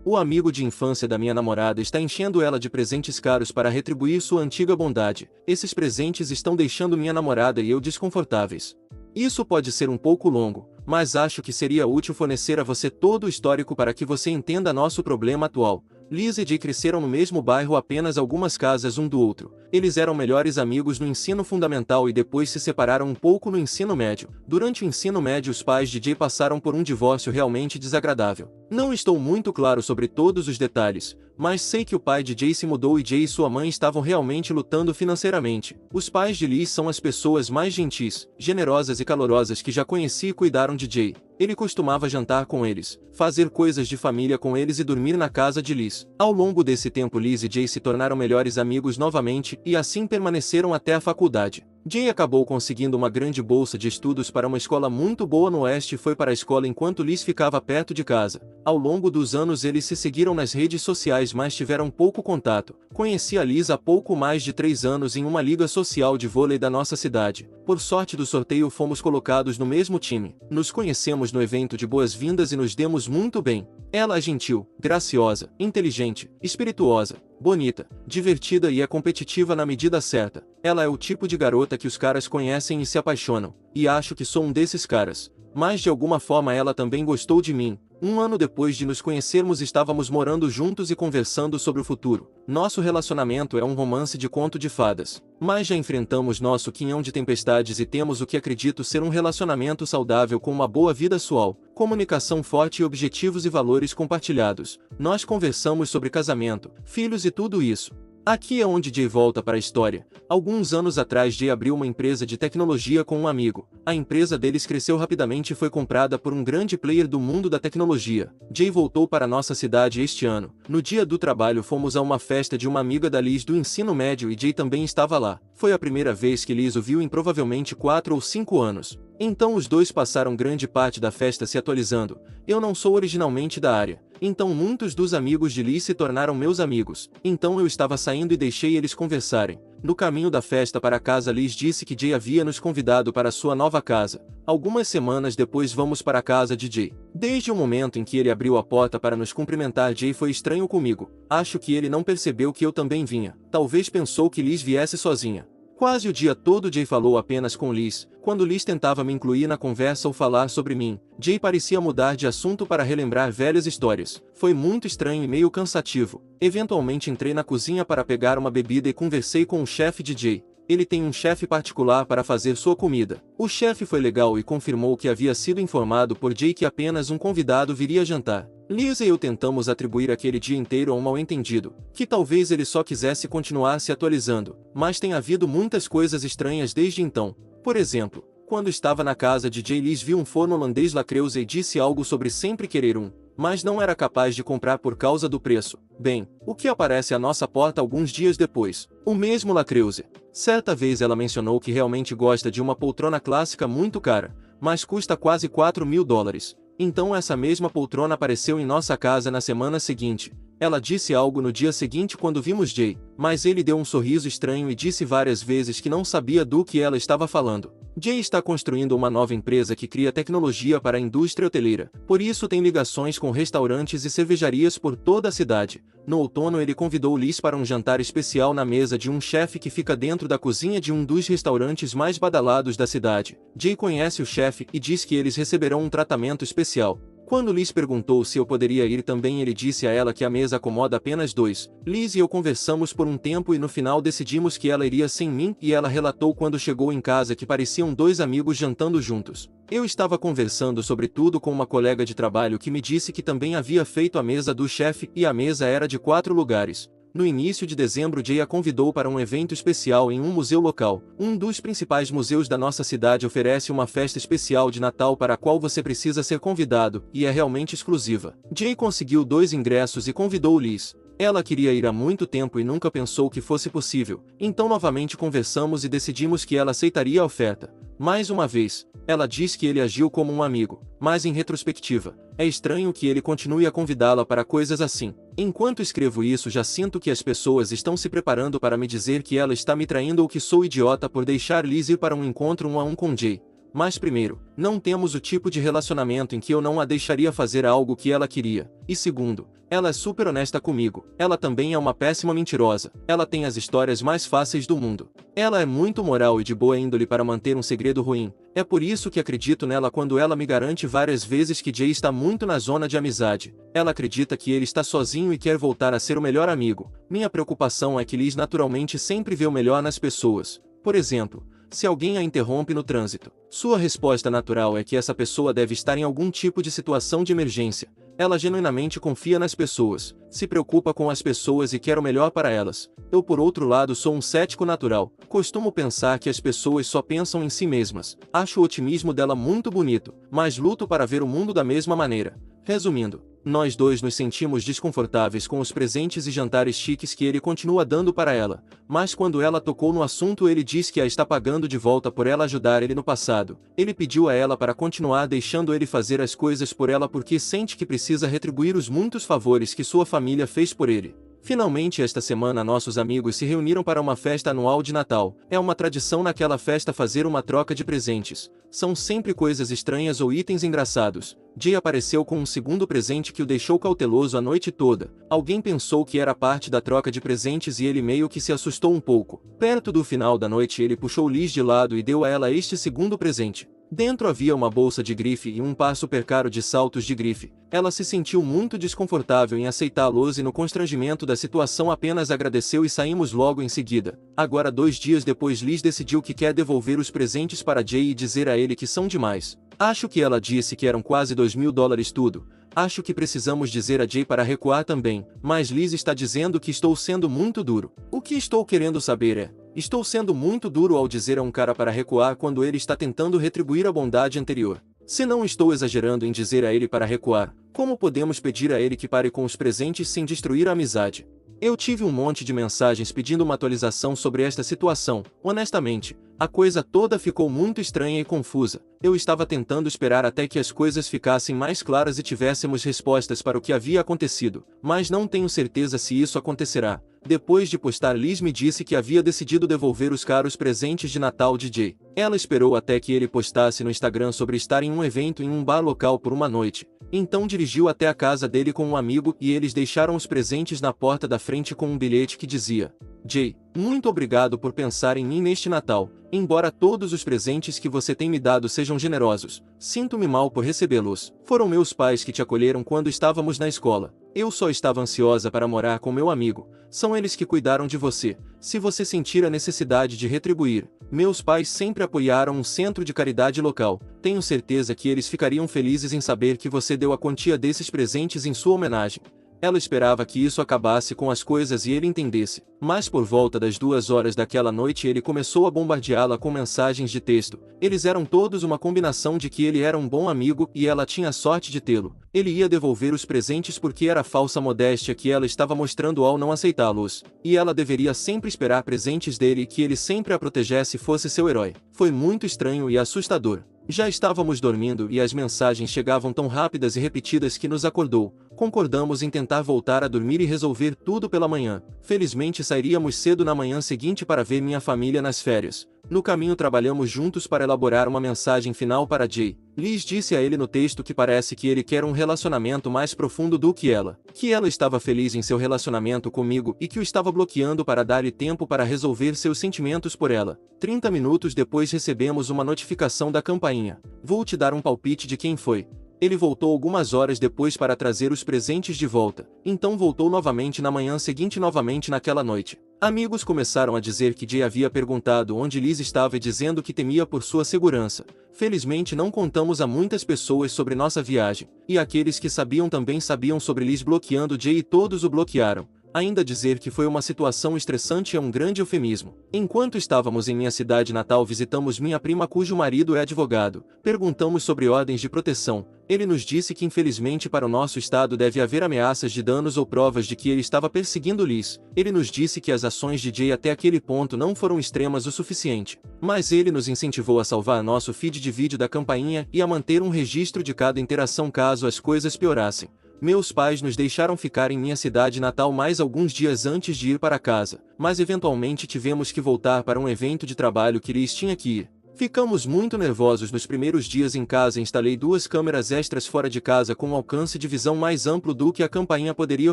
O amigo de infância da minha namorada está enchendo ela de presentes caros para retribuir sua antiga bondade. Esses presentes estão deixando minha namorada e eu desconfortáveis. Isso pode ser um pouco longo, mas acho que seria útil fornecer a você todo o histórico para que você entenda nosso problema atual. Liz e Jay cresceram no mesmo bairro, apenas algumas casas um do outro. Eles eram melhores amigos no ensino fundamental e depois se separaram um pouco no ensino médio. Durante o ensino médio, os pais de Jay passaram por um divórcio realmente desagradável. Não estou muito claro sobre todos os detalhes, mas sei que o pai de Jay se mudou e Jay e sua mãe estavam realmente lutando financeiramente. Os pais de Liz são as pessoas mais gentis, generosas e calorosas que já conheci e cuidaram de Jay. Ele costumava jantar com eles, fazer coisas de família com eles e dormir na casa de Liz. Ao longo desse tempo, Liz e Jay se tornaram melhores amigos novamente e assim permaneceram até a faculdade. Jay acabou conseguindo uma grande bolsa de estudos para uma escola muito boa no Oeste e foi para a escola enquanto Liz ficava perto de casa. Ao longo dos anos eles se seguiram nas redes sociais, mas tiveram pouco contato. Conheci a Liz há pouco mais de 3 anos em uma liga social de vôlei da nossa cidade. Por sorte do sorteio fomos colocados no mesmo time. Nos conhecemos no evento de boas-vindas e nos demos muito bem. Ela é gentil, graciosa, inteligente, espirituosa, bonita, divertida e é competitiva na medida certa. Ela é o tipo de garota que os caras conhecem e se apaixonam, e acho que sou um desses caras. Mas de alguma forma ela também gostou de mim. Um ano depois de nos conhecermos, estávamos morando juntos e conversando sobre o futuro. Nosso relacionamento é um romance de conto de fadas. Mas já enfrentamos nosso quinhão de tempestades e temos o que acredito ser um relacionamento saudável com uma boa vida pessoal, comunicação forte e objetivos e valores compartilhados. Nós conversamos sobre casamento, filhos e tudo isso. Aqui é onde Jay volta para a história. Alguns anos atrás, Jay abriu uma empresa de tecnologia com um amigo. A empresa deles cresceu rapidamente e foi comprada por um grande player do mundo da tecnologia. Jay voltou para nossa cidade este ano. No dia do trabalho fomos a uma festa de uma amiga da Liz do ensino médio e Jay também estava lá. Foi a primeira vez que Liz o viu em provavelmente 4 ou 5 anos. Então os dois passaram grande parte da festa se atualizando. Eu não sou originalmente da área, então muitos dos amigos de Liz se tornaram meus amigos. Então eu estava saindo e deixei eles conversarem. No caminho da festa para casa, Liz disse que Jay havia nos convidado para sua nova casa. Algumas semanas depois vamos para a casa de Jay. Desde o momento em que ele abriu a porta para nos cumprimentar, Jay foi estranho comigo. Acho que ele não percebeu que eu também vinha. Talvez pensou que Liz viesse sozinha. Quase o dia todo Jay falou apenas com Liz. Quando Liz tentava me incluir na conversa ou falar sobre mim, Jay parecia mudar de assunto para relembrar velhas histórias. Foi muito estranho e meio cansativo. Eventualmente entrei na cozinha para pegar uma bebida e conversei com o chefe de Jay. Ele tem um chefe particular para fazer sua comida. O chefe foi legal e confirmou que havia sido informado por Jay que apenas um convidado viria jantar. Liz e eu tentamos atribuir aquele dia inteiro a um mal-entendido, que talvez ele só quisesse continuar se atualizando, mas tem havido muitas coisas estranhas desde então. Por exemplo, quando estava na casa de Jay, Liz viu um forno holandês Lacreuze e disse algo sobre sempre querer um, mas não era capaz de comprar por causa do preço. Bem, o que aparece à nossa porta alguns dias depois? O mesmo Lacreuze. Certa vez ela mencionou que realmente gosta de uma poltrona clássica muito cara, mas custa quase $4.000. Então essa mesma poltrona apareceu em nossa casa na semana seguinte. Ela disse algo no dia seguinte quando vimos Jay, mas ele deu um sorriso estranho e disse várias vezes que não sabia do que ela estava falando. Jay está construindo uma nova empresa que cria tecnologia para a indústria hoteleira, por isso tem ligações com restaurantes e cervejarias por toda a cidade. No outono ele convidou Liz para um jantar especial na mesa de um chefe que fica dentro da cozinha de um dos restaurantes mais badalados da cidade. Jay conhece o chefe e diz que eles receberão um tratamento especial. Quando Liz perguntou se eu poderia ir também, ele disse a ela que a mesa acomoda apenas 2. Liz e eu conversamos por um tempo e no final decidimos que ela iria sem mim e ela relatou quando chegou em casa que pareciam 2 amigos jantando juntos. Eu estava conversando sobre tudo com uma colega de trabalho que me disse que também havia feito a mesa do chefe e a mesa era de 4 lugares. No início de dezembro, Jay a convidou para um evento especial em um museu local. Um dos principais museus da nossa cidade oferece uma festa especial de Natal para a qual você precisa ser convidado, e é realmente exclusiva. Jay conseguiu 2 ingressos e convidou Liz. Ela queria ir há muito tempo e nunca pensou que fosse possível, então novamente conversamos e decidimos que ela aceitaria a oferta. Mais uma vez, ela diz que ele agiu como um amigo, mas em retrospectiva, é estranho que ele continue a convidá-la para coisas assim. Enquanto escrevo isso, já sinto que as pessoas estão se preparando para me dizer que ela está me traindo ou que sou idiota por deixar Liz ir para um encontro 1 a 1 com Jay. Mas primeiro, não temos o tipo de relacionamento em que eu não a deixaria fazer algo que ela queria. E segundo, ela é super honesta comigo. Ela também é uma péssima mentirosa. Ela tem as histórias mais fáceis do mundo. Ela é muito moral e de boa índole para manter um segredo ruim. É por isso que acredito nela quando ela me garante várias vezes que Jay está muito na zona de amizade. Ela acredita que ele está sozinho e quer voltar a ser o melhor amigo. Minha preocupação é que Liz naturalmente sempre vê o melhor nas pessoas. Por exemplo, se alguém a interrompe no trânsito, sua resposta natural é que essa pessoa deve estar em algum tipo de situação de emergência. Ela genuinamente confia nas pessoas, se preocupa com as pessoas e quer o melhor para elas. Eu, por outro lado, sou um cético natural. Costumo pensar que as pessoas só pensam em si mesmas. Acho o otimismo dela muito bonito, mas luto para ver o mundo da mesma maneira. Resumindo, nós dois nos sentimos desconfortáveis com os presentes e jantares chiques que ele continua dando para ela, mas quando ela tocou no assunto ele diz que a está pagando de volta por ela ajudar ele no passado. Ele pediu a ela para continuar deixando ele fazer as coisas por ela porque sente que precisa retribuir os muitos favores que sua família fez por ele. Finalmente esta semana nossos amigos se reuniram para uma festa anual de Natal. É uma tradição naquela festa fazer uma troca de presentes. São sempre coisas estranhas ou itens engraçados. Jay apareceu com um segundo presente que o deixou cauteloso a noite toda. Alguém pensou que era parte da troca de presentes e ele meio que se assustou um pouco. Perto do final da noite ele puxou Liz de lado e deu a ela este segundo presente. Dentro havia uma bolsa de grife e um par super caro de saltos de grife. Ela se sentiu muito desconfortável em aceitá-los e no constrangimento da situação apenas agradeceu e saímos logo em seguida. Agora 2 dias depois Liz decidiu que quer devolver os presentes para Jay e dizer a ele que são demais. Acho que ela disse que eram quase $2.000 tudo. Acho que precisamos dizer a Jay para recuar também, mas Liz está dizendo que estou sendo muito duro. O que estou querendo saber é: estou sendo muito duro ao dizer a um cara para recuar quando ele está tentando retribuir a bondade anterior. Se não estou exagerando em dizer a ele para recuar, como podemos pedir a ele que pare com os presentes sem destruir a amizade? Eu tive um monte de mensagens pedindo uma atualização sobre esta situação. Honestamente, a coisa toda ficou muito estranha e confusa. Eu estava tentando esperar até que as coisas ficassem mais claras e tivéssemos respostas para o que havia acontecido, mas não tenho certeza se isso acontecerá. Depois de postar, Liz me disse que havia decidido devolver os caros presentes de Natal de Jay. Ela esperou até que ele postasse no Instagram sobre estar em um evento em um bar local por uma noite. Então dirigiu até a casa dele com um amigo e eles deixaram os presentes na porta da frente com um bilhete que dizia: Jay, muito obrigado por pensar em mim neste Natal. Embora todos os presentes que você tem me dado sejam generosos, sinto-me mal por recebê-los. Foram meus pais que te acolheram quando estávamos na escola. Eu só estava ansiosa para morar com meu amigo. São eles que cuidaram de você. Se você sentir a necessidade de retribuir, meus pais sempre apoiaram um centro de caridade local. Tenho certeza que eles ficariam felizes em saber que você deu a quantia desses presentes em sua homenagem. Ela esperava que isso acabasse com as coisas e ele entendesse, mas por volta das 2 horas daquela noite ele começou a bombardeá-la com mensagens de texto. Eles eram todos uma combinação de que ele era um bom amigo e ela tinha sorte de tê-lo. Ele ia devolver os presentes porque era a falsa modéstia que ela estava mostrando ao não aceitá-los, e ela deveria sempre esperar presentes dele e que ele sempre a protegesse e fosse seu herói. Foi muito estranho e assustador. Já estávamos dormindo e as mensagens chegavam tão rápidas e repetidas que nos acordou. Concordamos em tentar voltar a dormir e resolver tudo pela manhã. Felizmente sairíamos cedo na manhã seguinte para ver minha família nas férias. No caminho trabalhamos juntos para elaborar uma mensagem final para Jay. Liz disse a ele no texto que parece que ele quer um relacionamento mais profundo do que ela estava feliz em seu relacionamento comigo e que o estava bloqueando para dar-lhe tempo para resolver seus sentimentos por ela. 30 minutos depois recebemos uma notificação da campainha. Vou te dar um palpite de quem foi. Ele voltou algumas horas depois para trazer os presentes de volta, então voltou novamente na manhã seguinte novamente naquela noite. Amigos começaram a dizer que Jay havia perguntado onde Liz estava e dizendo que temia por sua segurança. Felizmente não contamos a muitas pessoas sobre nossa viagem, e aqueles que sabiam também sabiam sobre Liz bloqueando Jay e todos o bloquearam. Ainda dizer que foi uma situação estressante é um grande eufemismo. Enquanto estávamos em minha cidade natal visitamos minha prima cujo marido é advogado. Perguntamos sobre ordens de proteção. Ele nos disse que infelizmente para o nosso estado deve haver ameaças de danos ou provas de que ele estava perseguindo Liz. Ele nos disse que as ações de Jay até aquele ponto não foram extremas o suficiente. Mas ele nos incentivou a salvar nosso feed de vídeo da campainha e a manter um registro de cada interação caso as coisas piorassem. Meus pais nos deixaram ficar em minha cidade natal mais alguns dias antes de ir para casa, mas eventualmente tivemos que voltar para um evento de trabalho que Liz tinha que ir. Ficamos muito nervosos nos primeiros dias em casa e instalei 2 câmeras extras fora de casa com um alcance de visão mais amplo do que a campainha poderia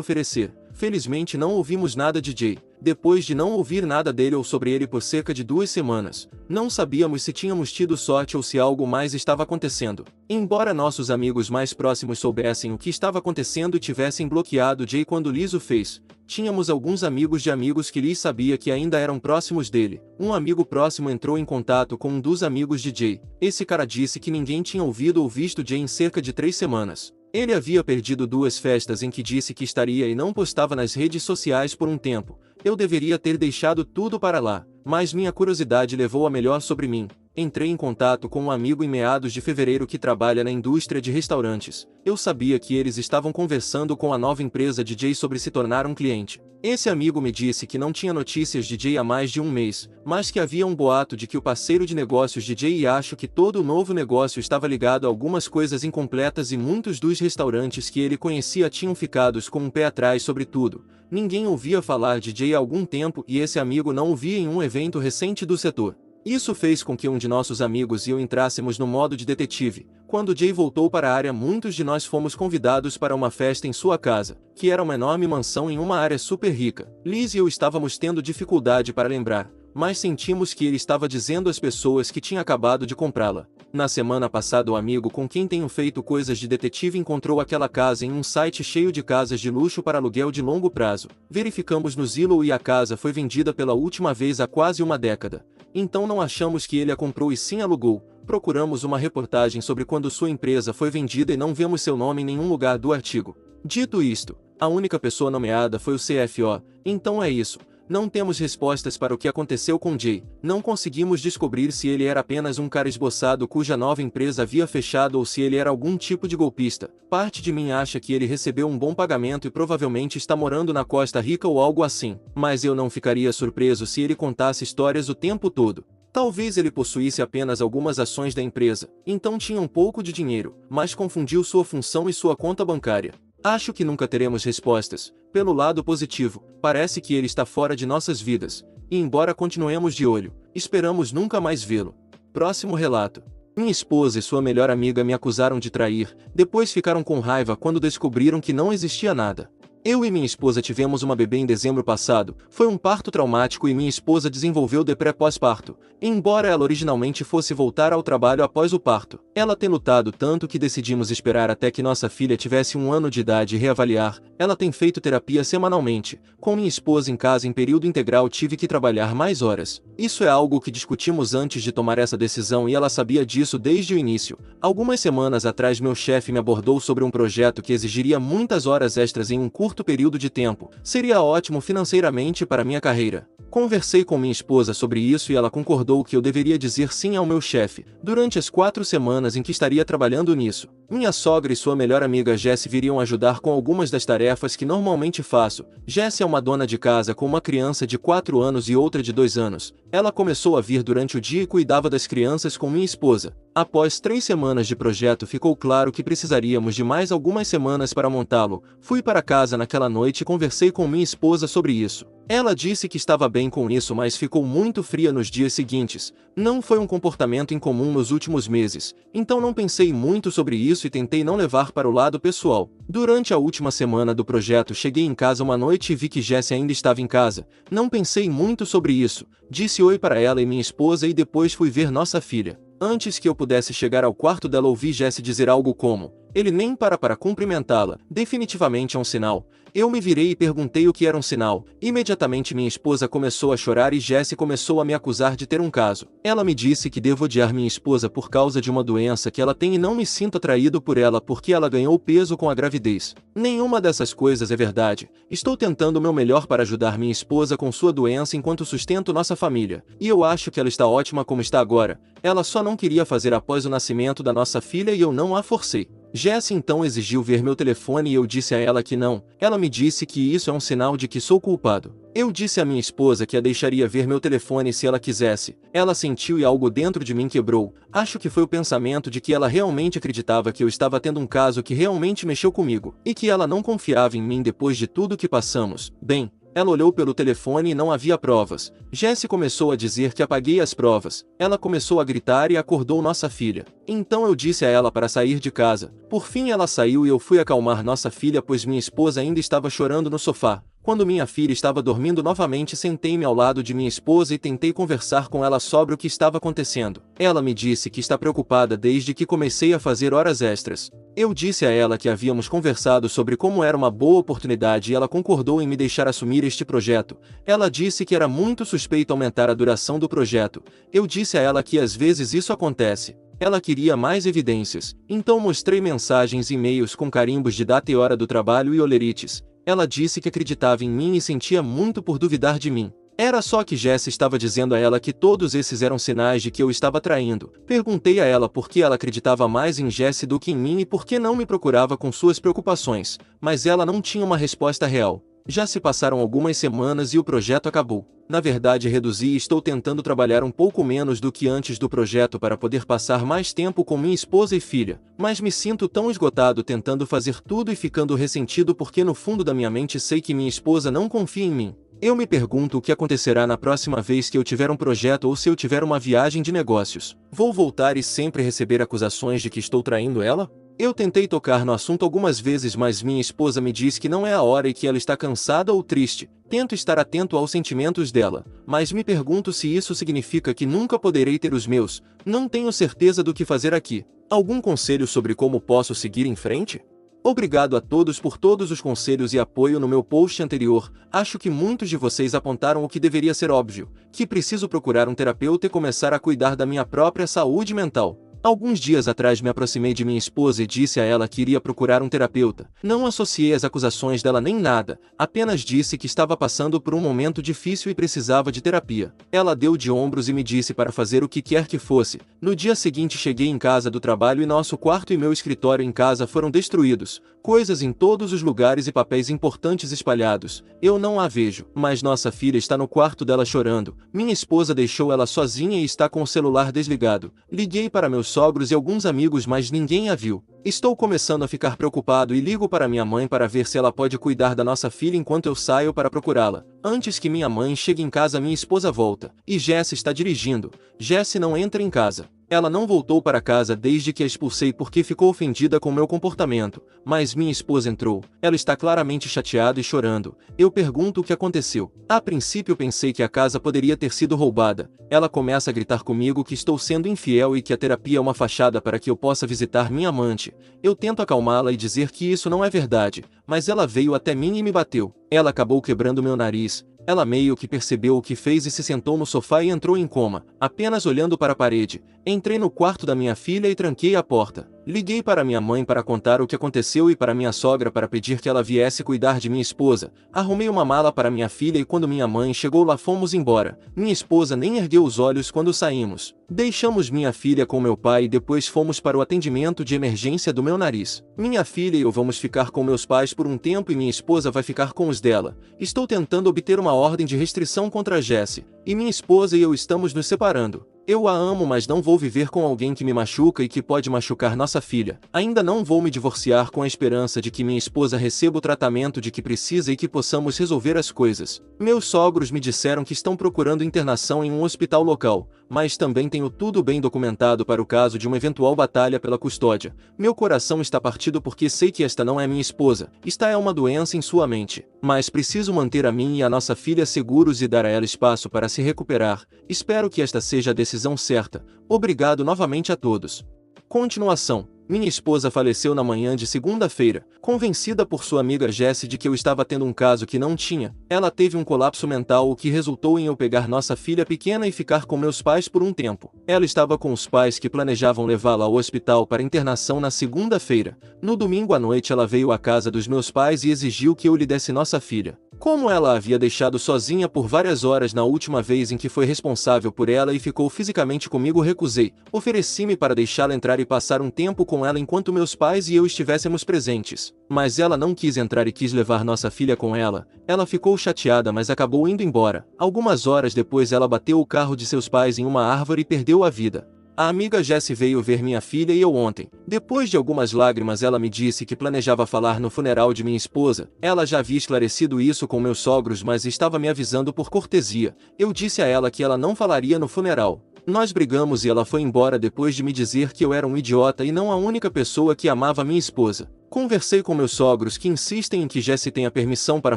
oferecer. Felizmente não ouvimos nada de Jay. Depois de não ouvir nada dele ou sobre ele por cerca de 2 semanas, não sabíamos se tínhamos tido sorte ou se algo mais estava acontecendo. Embora nossos amigos mais próximos soubessem o que estava acontecendo e tivessem bloqueado Jay quando Liz o fez, tínhamos alguns amigos de amigos que Liz sabia que ainda eram próximos dele. Um amigo próximo entrou em contato com um dos amigos de Jay. Esse cara disse que ninguém tinha ouvido ou visto Jay em cerca de 3 semanas. Ele havia perdido 2 festas em que disse que estaria e não postava nas redes sociais por um tempo. Eu deveria ter deixado tudo para lá, mas minha curiosidade levou a melhor sobre mim. Entrei em contato com um amigo em meados de fevereiro que trabalha na indústria de restaurantes. Eu sabia que eles estavam conversando com a nova empresa de Jay sobre se tornar um cliente. Esse amigo me disse que não tinha notícias de Jay há mais de um mês, mas que havia um boato de que o parceiro de negócios de Jay, e acho que todo o novo negócio estava ligado a algumas coisas incompletas e muitos dos restaurantes que ele conhecia tinham ficado com um pé atrás sobre tudo. Ninguém ouvia falar de Jay há algum tempo e esse amigo não o via em um evento recente do setor. Isso fez com que um de nossos amigos e eu entrássemos no modo de detetive. Quando Jay voltou para a área, muitos de nós fomos convidados para uma festa em sua casa, que era uma enorme mansão em uma área super rica. Liz e eu estávamos tendo dificuldade para lembrar, mas sentimos que ele estava dizendo às pessoas que tinha acabado de comprá-la. Na semana passada, o amigo com quem tenho feito coisas de detetive encontrou aquela casa em um site cheio de casas de luxo para aluguel de longo prazo. Verificamos no Zillow e a casa foi vendida pela última vez há quase uma década. Então não achamos que ele a comprou e sim alugou. Procuramos uma reportagem sobre quando sua empresa foi vendida e não vemos seu nome em nenhum lugar do artigo. Dito isto, a única pessoa nomeada foi o CFO, então é isso. Não temos respostas para o que aconteceu com Jay. Não conseguimos descobrir se ele era apenas um cara esboçado cuja nova empresa havia fechado ou se ele era algum tipo de golpista. Parte de mim acha que ele recebeu um bom pagamento e provavelmente está morando na Costa Rica ou algo assim, mas eu não ficaria surpreso se ele contasse histórias o tempo todo. Talvez ele possuísse apenas algumas ações da empresa, então tinha um pouco de dinheiro, mas confundiu sua função e sua conta bancária. Acho que nunca teremos respostas. Pelo lado positivo, parece que ele está fora de nossas vidas, e embora continuemos de olho, esperamos nunca mais vê-lo. Próximo relato. Minha esposa e sua melhor amiga me acusaram de trair, depois ficaram com raiva quando descobriram que não existia nada. Eu e minha esposa tivemos uma bebê em dezembro passado. Foi um parto traumático e minha esposa desenvolveu depressão pós-parto. Embora ela originalmente fosse voltar ao trabalho após o parto, ela tem lutado tanto que decidimos esperar até que nossa filha tivesse 1 ano de idade e reavaliar. Ela tem feito terapia semanalmente. Com minha esposa em casa em período integral, tive que trabalhar mais horas. Isso é algo que discutimos antes de tomar essa decisão e ela sabia disso desde o início. Algumas semanas atrás, meu chefe me abordou sobre um projeto que exigiria muitas horas extras em um curto período de tempo. Seria ótimo financeiramente para minha carreira. Conversei com minha esposa sobre isso e ela concordou que eu deveria dizer sim ao meu chefe, durante as 4 semanas em que estaria trabalhando nisso. Minha sogra e sua melhor amiga Jessie viriam ajudar com algumas das tarefas que normalmente faço. Jessie é uma dona de casa com uma criança de 4 anos e outra de 2 anos. Ela começou a vir durante o dia e cuidava das crianças com minha esposa. Após 3 semanas de projeto, ficou claro que precisaríamos de mais algumas semanas para montá-lo. Fui para casa naquela noite e conversei com minha esposa sobre isso. Ela disse que estava bem com isso, mas ficou muito fria nos dias seguintes. Não foi um comportamento incomum nos últimos meses, então não pensei muito sobre isso e tentei não levar para o lado pessoal. Durante a última semana do projeto, cheguei em casa uma noite e vi que Jessie ainda estava em casa. Não pensei muito sobre isso. Disse oi para ela e minha esposa e depois fui ver nossa filha. Antes que eu pudesse chegar ao quarto dela, ouvi Jessie dizer algo como: "Ele nem para cumprimentá-la. Definitivamente é um sinal." Eu me virei e perguntei o que era um sinal. Imediatamente minha esposa começou a chorar e Jessie começou a me acusar de ter um caso. Ela me disse que devo odiar minha esposa por causa de uma doença que ela tem e não me sinto atraído por ela porque ela ganhou peso com a gravidez. Nenhuma dessas coisas é verdade. Estou tentando o meu melhor para ajudar minha esposa com sua doença enquanto sustento nossa família. E eu acho que ela está ótima como está agora. Ela só não queria fazer após o nascimento da nossa filha e eu não a forcei. Jessie então exigiu ver meu telefone e eu disse a ela que não. Ela me disse que isso é um sinal de que sou culpado. Eu disse à minha esposa que a deixaria ver meu telefone se ela quisesse. Ela sentiu e algo dentro de mim quebrou. Acho que foi o pensamento de que ela realmente acreditava que eu estava tendo um caso que realmente mexeu comigo, e que ela não confiava em mim depois de tudo que passamos. Bem, Ela olhou pelo telefone e não havia provas. Jesse começou a dizer que apaguei as provas. Ela começou a gritar e acordou nossa filha. Então eu disse a ela para sair de casa. Por fim ela saiu e eu fui acalmar nossa filha pois minha esposa ainda estava chorando no sofá. Quando minha filha estava dormindo novamente, sentei-me ao lado de minha esposa e tentei conversar com ela sobre o que estava acontecendo. Ela me disse que está preocupada desde que comecei a fazer horas extras. Eu disse a ela que havíamos conversado sobre como era uma boa oportunidade e ela concordou em me deixar assumir este projeto. Ela disse que era muito suspeito aumentar a duração do projeto. Eu disse a ela que às vezes isso acontece. Ela queria mais evidências, então mostrei mensagens e e-mails com carimbos de data e hora do trabalho e olerites. Ela disse que acreditava em mim e sentia muito por duvidar de mim. Era só que Jesse estava dizendo a ela que todos esses eram sinais de que eu estava traindo. Perguntei a ela por que ela acreditava mais em Jesse do que em mim e por que não me procurava com suas preocupações, mas ela não tinha uma resposta real. Já se passaram algumas semanas e o projeto acabou. Na verdade, reduzi e estou tentando trabalhar um pouco menos do que antes do projeto para poder passar mais tempo com minha esposa e filha, mas me sinto tão esgotado tentando fazer tudo e ficando ressentido porque no fundo da minha mente sei que minha esposa não confia em mim. Eu me pergunto o que acontecerá na próxima vez que eu tiver um projeto ou se eu tiver uma viagem de negócios. Vou voltar e sempre receber acusações de que estou traindo ela? Eu tentei tocar no assunto algumas vezes, mas minha esposa me diz que não é a hora e que ela está cansada ou triste. Tento estar atento aos sentimentos dela, mas me pergunto se isso significa que nunca poderei ter os meus. Não tenho certeza do que fazer aqui. Algum conselho sobre como posso seguir em frente? Obrigado a todos por todos os conselhos e apoio no meu post anterior. Acho que muitos de vocês apontaram o que deveria ser óbvio, que preciso procurar um terapeuta e começar a cuidar da minha própria saúde mental. Alguns dias atrás me aproximei de minha esposa e disse a ela que iria procurar um terapeuta. Não associei as acusações dela nem nada, apenas disse que estava passando por um momento difícil e precisava de terapia. Ela deu de ombros e me disse para fazer o que quer que fosse. No dia seguinte cheguei em casa do trabalho e nosso quarto e meu escritório em casa foram destruídos. Coisas em todos os lugares e papéis importantes espalhados. Eu não a vejo, mas nossa filha está no quarto dela chorando. Minha esposa deixou ela sozinha e está com o celular desligado. Liguei para meus sogros e alguns amigos, mas ninguém a viu. Estou começando a ficar preocupado e ligo para minha mãe para ver se ela pode cuidar da nossa filha enquanto eu saio para procurá-la. Antes que minha mãe chegue em casa, minha esposa volta. E Jesse está dirigindo. Jesse não entra em casa. Ela não voltou para casa desde que a expulsei porque ficou ofendida com meu comportamento, mas minha esposa entrou. Ela está claramente chateada e chorando. Eu pergunto o que aconteceu. A princípio pensei que a casa poderia ter sido roubada. Ela começa a gritar comigo que estou sendo infiel e que a terapia é uma fachada para que eu possa visitar minha amante. Eu tento acalmá-la e dizer que isso não é verdade, mas ela veio até mim e me bateu. Ela acabou quebrando meu nariz. Ela meio que percebeu o que fez e se sentou no sofá e entrou em coma, apenas olhando para a parede. Entrei no quarto da minha filha e tranquei a porta. Liguei para minha mãe para contar o que aconteceu e para minha sogra para pedir que ela viesse cuidar de minha esposa. Arrumei uma mala para minha filha e quando minha mãe chegou lá fomos embora. Minha esposa nem ergueu os olhos quando saímos. Deixamos minha filha com meu pai e depois fomos para o atendimento de emergência do meu nariz. Minha filha e eu vamos ficar com meus pais por um tempo e minha esposa vai ficar com os dela. Estou tentando obter uma ordem de restrição contra a Jessie, e minha esposa e eu estamos nos separando. Eu a amo, mas não vou viver com alguém que me machuca e que pode machucar nossa filha. Ainda não vou me divorciar com a esperança de que minha esposa receba o tratamento de que precisa e que possamos resolver as coisas. Meus sogros me disseram que estão procurando internação em um hospital local, mas também tenho tudo bem documentado para o caso de uma eventual batalha pela custódia. Meu coração está partido porque sei que esta não é minha esposa. Esta é uma doença em sua mente. Mas preciso manter a mim e a nossa filha seguros e dar a ela espaço para se recuperar. Espero que esta seja a decisão certa. Obrigado novamente a todos. Continuação. Minha esposa faleceu na manhã de segunda-feira. Convencida por sua amiga Jessie de que eu estava tendo um caso que não tinha, ela teve um colapso mental, o que resultou em eu pegar nossa filha pequena e ficar com meus pais por um tempo. Ela estava com os pais que planejavam levá-la ao hospital para internação na segunda-feira. No domingo à noite ela veio à casa dos meus pais e exigiu que eu lhe desse nossa filha. Como ela a havia deixado sozinha por várias horas na última vez em que foi responsável por ela e ficou fisicamente comigo, recusei. Ofereci-me para deixá-la entrar e passar um tempo com ela enquanto meus pais e eu estivéssemos presentes. Mas ela não quis entrar e quis levar nossa filha com ela. Ela ficou chateada, mas acabou indo embora. Algumas horas depois ela bateu o carro de seus pais em uma árvore e perdeu a vida. A amiga Jessie veio ver minha filha e eu ontem. Depois de algumas lágrimas ela me disse que planejava falar no funeral de minha esposa. Ela já havia esclarecido isso com meus sogros, mas estava me avisando por cortesia. Eu disse a ela que ela não falaria no funeral. Nós brigamos e ela foi embora depois de me dizer que eu era um idiota e não a única pessoa que amava minha esposa. Conversei com meus sogros que insistem em que Jessie tenha permissão para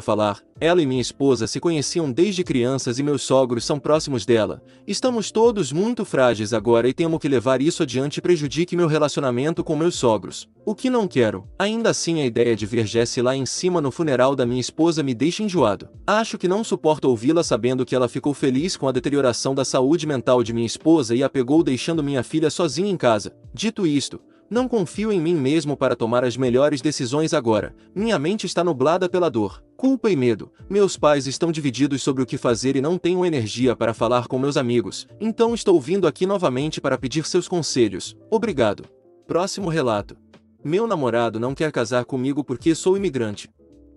falar. Ela e minha esposa se conheciam desde crianças e meus sogros são próximos dela. Estamos todos muito frágeis agora e temo que levar isso adiante prejudique meu relacionamento com meus sogros. O que não quero. Ainda assim, a ideia de ver Jessie lá em cima no funeral da minha esposa me deixa enjoado. Acho que não suporto ouvi-la sabendo que ela ficou feliz com a deterioração da saúde mental de minha esposa e a pegou deixando minha filha sozinha em casa. Dito isto, não confio em mim mesmo para tomar as melhores decisões agora. Minha mente está nublada pela dor, culpa e medo. Meus pais estão divididos sobre o que fazer e não tenho energia para falar com meus amigos. Então estou vindo aqui novamente para pedir seus conselhos. Obrigado. Próximo relato. Meu namorado não quer casar comigo porque sou imigrante.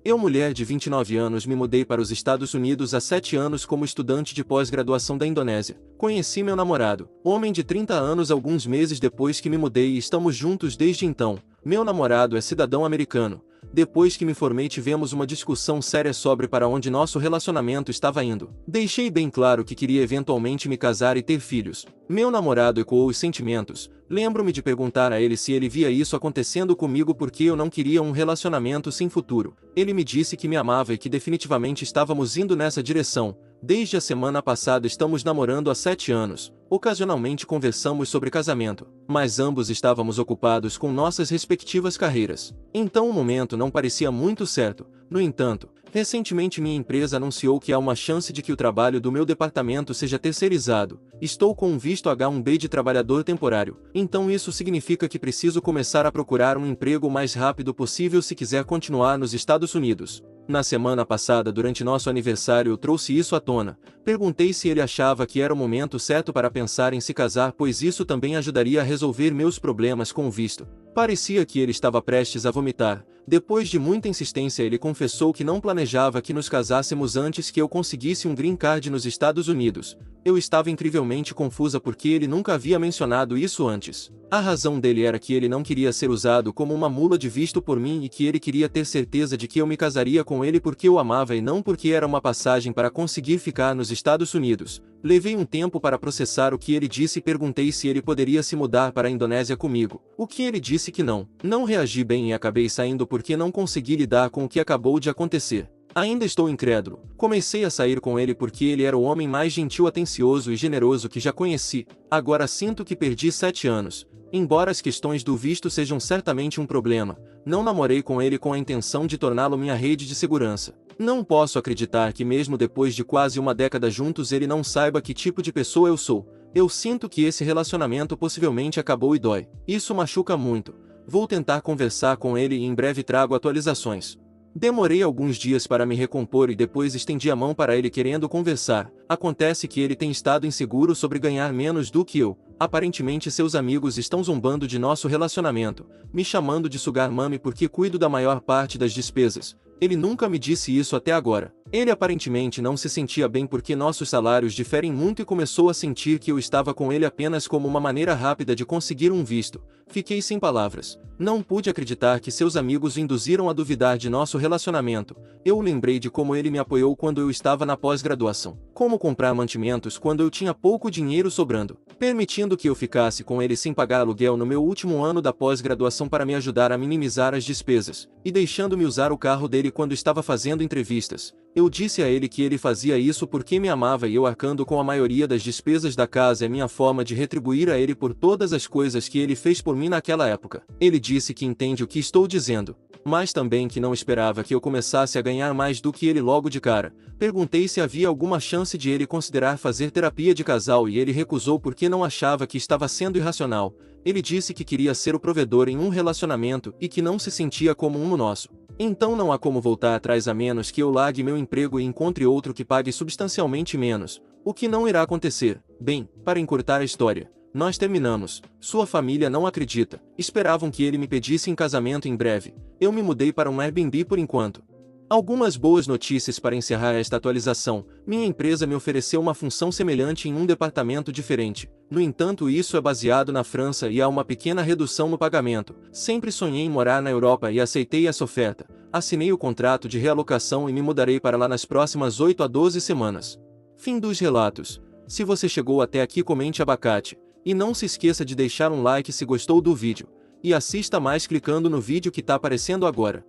Eu, mulher de 29 anos, me mudei para os Estados Unidos há 7 anos como estudante de pós-graduação da Indonésia. Conheci meu namorado, homem de 30 anos, alguns meses depois que me mudei e estamos juntos desde então. Meu namorado é cidadão americano. Depois que me formei, tivemos uma discussão séria sobre para onde nosso relacionamento estava indo. Deixei bem claro que queria eventualmente me casar e ter filhos. Meu namorado ecoou os sentimentos. Lembro-me de perguntar a ele se ele via isso acontecendo comigo porque eu não queria um relacionamento sem futuro. Ele me disse que me amava e que definitivamente estávamos indo nessa direção. Desde a semana passada estamos namorando há 7 anos. Ocasionalmente conversamos sobre casamento, mas ambos estávamos ocupados com nossas respectivas carreiras. Então o momento não parecia muito certo. No entanto, recentemente minha empresa anunciou que há uma chance de que o trabalho do meu departamento seja terceirizado. Estou com um visto H-1B de trabalhador temporário, então isso significa que preciso começar a procurar um emprego o mais rápido possível se quiser continuar nos Estados Unidos. Na semana passada, durante nosso aniversário, eu trouxe isso à tona. Perguntei se ele achava que era o momento certo para pensar em se casar, pois isso também ajudaria a resolver meus problemas com o visto. Parecia que ele estava prestes a vomitar. Depois de muita insistência, ele confessou que não planejava que nos casássemos antes que eu conseguisse um green card nos Estados Unidos. Eu estava incrivelmente confusa porque ele nunca havia mencionado isso antes. A razão dele era que ele não queria ser usado como uma mula de visto por mim e que ele queria ter certeza de que eu me casaria com ele porque eu amava e não porque era uma passagem para conseguir ficar nos Estados Unidos. Levei um tempo para processar o que ele disse e perguntei se ele poderia se mudar para a Indonésia comigo. O que ele disse que não. Não reagi bem e acabei saindo porque não consegui lidar com o que acabou de acontecer. Ainda estou incrédulo. Comecei a sair com ele porque ele era o homem mais gentil, atencioso e generoso que já conheci. Agora sinto que perdi 7 anos. Embora as questões do visto sejam certamente um problema, não namorei com ele com a intenção de torná-lo minha rede de segurança. Não posso acreditar que mesmo depois de quase uma década juntos ele não saiba que tipo de pessoa eu sou. Eu sinto que esse relacionamento possivelmente acabou e dói. Isso machuca muito. Vou tentar conversar com ele e em breve trago atualizações. Demorei alguns dias para me recompor e depois estendi a mão para ele querendo conversar. Acontece que ele tem estado inseguro sobre ganhar menos do que eu. Aparentemente seus amigos estão zombando de nosso relacionamento, me chamando de sugar mami porque cuido da maior parte das despesas. Ele nunca me disse isso até agora. Ele aparentemente não se sentia bem porque nossos salários diferem muito e começou a sentir que eu estava com ele apenas como uma maneira rápida de conseguir um visto. Fiquei sem palavras. Não pude acreditar que seus amigos o induziram a duvidar de nosso relacionamento. Eu lembrei de como ele me apoiou quando eu estava na pós-graduação. Como comprar mantimentos quando eu tinha pouco dinheiro sobrando. Permitindo que eu ficasse com ele sem pagar aluguel no meu último ano da pós-graduação para me ajudar a minimizar as despesas. E deixando-me usar o carro dele quando estava fazendo entrevistas. Eu disse a ele que ele fazia isso porque me amava e eu arcando com a maioria das despesas da casa é minha forma de retribuir a ele por todas as coisas que ele fez por mim naquela época. Ele disse que entende o que estou dizendo, mas também que não esperava que eu começasse a ganhar mais do que ele logo de cara. Perguntei se havia alguma chance de ele considerar fazer terapia de casal e ele recusou porque não achava que estava sendo irracional. Ele disse que queria ser o provedor em um relacionamento e que não se sentia como um no nosso. Então não há como voltar atrás a menos que eu largue meu emprego e encontre outro que pague substancialmente menos, o que não irá acontecer. Bem, para encurtar a história, nós terminamos. Sua família não acredita. Esperavam que ele me pedisse em casamento em breve. Eu me mudei para um Airbnb por enquanto. Algumas boas notícias para encerrar esta atualização: minha empresa me ofereceu uma função semelhante em um departamento diferente. No entanto, isso é baseado na França e há uma pequena redução no pagamento. Sempre sonhei em morar na Europa e aceitei essa oferta. Assinei o contrato de realocação e me mudarei para lá nas próximas 8 a 12 semanas. Fim dos relatos. Se você chegou até aqui, comente abacate. E não se esqueça de deixar um like se gostou do vídeo. E assista mais clicando no vídeo que está aparecendo agora.